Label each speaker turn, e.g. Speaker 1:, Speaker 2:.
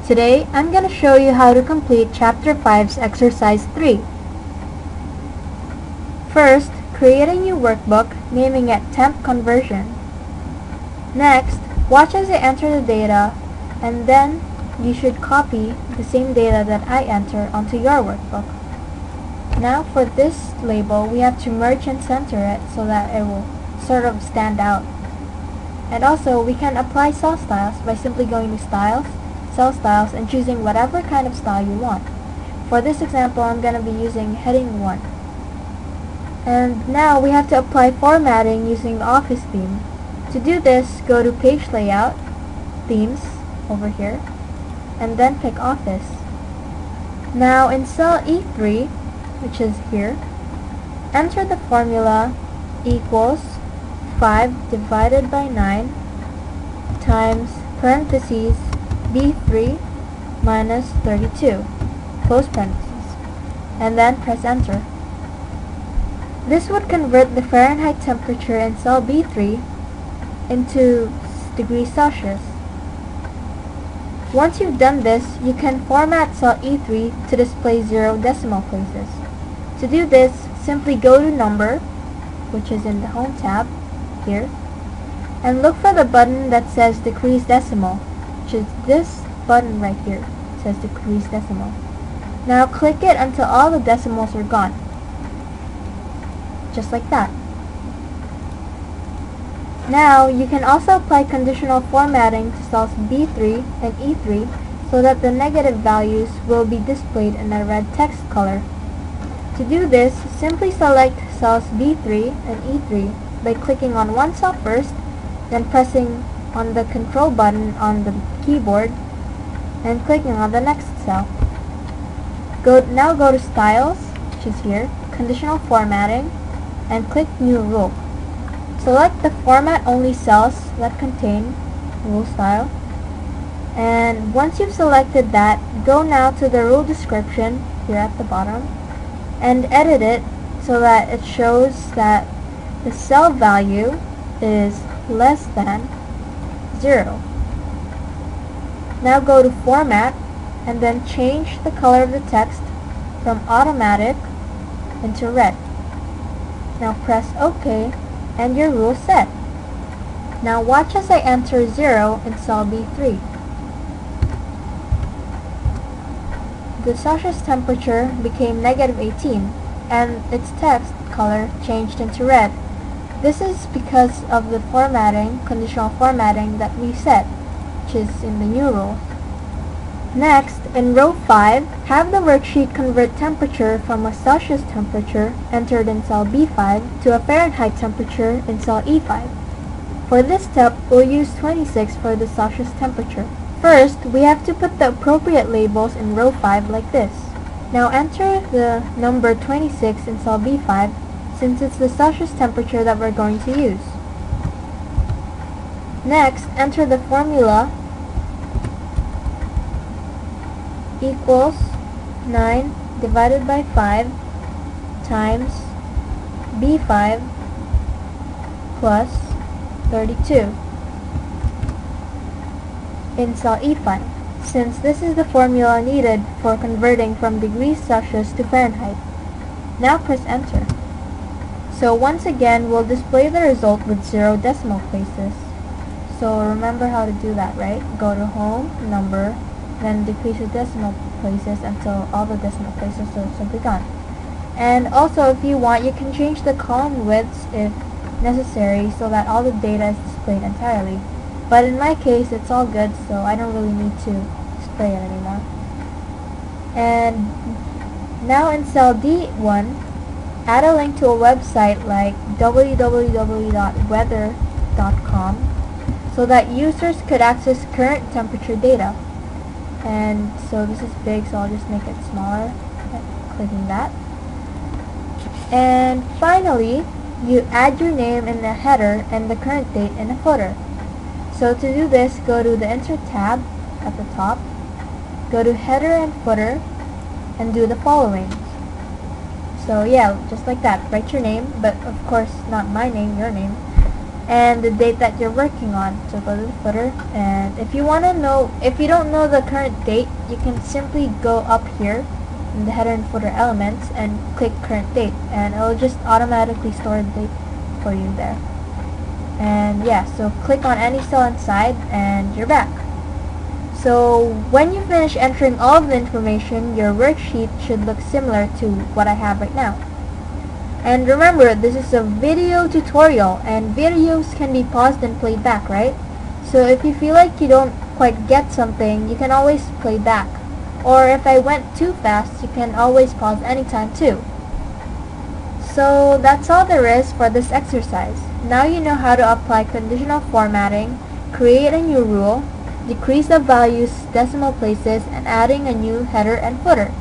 Speaker 1: Today, I'm going to show you how to complete Chapter 5's Exercise 3. First, create a new workbook, naming it Temp Conversion. Next, watch as I enter the data, and then you should copy the same data that I enter onto your workbook. Now for this label, we have to merge and center it so that it will sort of stand out. And also, we can apply cell styles by simply going to Styles, Cell Styles, and choosing whatever kind of style you want. For this example, I'm going to be using Heading 1. And now we have to apply formatting using the Office theme. To do this, go to Page Layout, Themes, over here, and then pick Office. Now in cell E3, which is here, enter the formula equals 5 divided by 9 times parentheses B3 minus 32, close parentheses, and then press enter. This would convert the Fahrenheit temperature in cell B3 into degrees Celsius. Once you've done this, you can format cell E3 to display 0 decimal places. To do this, simply go to Number, which is in the Home tab, here, and look for the button that says Decrease Decimal, which is this button right here. It says Decrease Decimal. Now click it until all the decimals are gone. Just like that. Now you can also apply conditional formatting to cells B3 and E3 so that the negative values will be displayed in a red text color. To do this, simply select cells B3 and E3 by clicking on one cell first, then pressing on the Control button on the keyboard and clicking on the next cell. Now go to Styles, which is here, Conditional Formatting, and click New Rule. Select the Format Only cells that contain rule style, and once you've selected that, go now to the rule description here at the bottom and edit it so that it shows that the cell value is less than 0. Now go to Format and then change the color of the text from automatic into red. Now press OK and your rule is set. Now watch as I enter 0 in cell B3. The Celsius temperature became negative 18 and its text color changed into red. This is because of the formatting, conditional formatting that we set, which is in the new rule. Next, in row 5, have the worksheet convert temperature from a Celsius temperature entered in cell B5 to a Fahrenheit temperature in cell E5. For this step, we'll use 26 for the Celsius temperature. First, we have to put the appropriate labels in row 5 like this. Now enter the number 26 in cell B5 since it's the Celsius temperature that we're going to use. Next, enter the formula equals 9 divided by 5 times B5 plus 32 in cell E5, since this is the formula needed for converting from degrees Celsius to Fahrenheit. Now press enter. So once again, we'll display the result with 0 decimal places. So remember how to do that, right? Go to Home, Number, then decrease the decimal places until all the decimal places are simply gone. And also, if you want, you can change the column widths if necessary so that all the data is displayed entirely. But in my case, it's all good, so I don't really need to display it anymore. And now in cell D1, add a link to a website like www.weather.com so that users could access current temperature data. And so this is big, so I'll just make it smaller by clicking that. And finally, you add your name in the header and the current date in the footer. So to do this, go to the Insert tab at the top, go to Header and Footer, and do the following. So yeah, just like that, write your name, but of course not my name, your name. and the date that you're working on. So go to the footer, and if you don't know the current date, you can simply go up here in the header and footer elements and click current date, and it'll just automatically store the date for you there. And yeah, so click on any cell inside and you're back. So when you finish entering all of the information, your worksheet should look similar to what I have right now. And remember, this is a video tutorial, and videos can be paused and played back, right? So if you feel like you don't quite get something, you can always play back. Or if I went too fast, you can always pause anytime too. So that's all there is for this exercise. Now you know how to apply conditional formatting, create a new rule, decrease the values decimal places, and adding a new header and footer.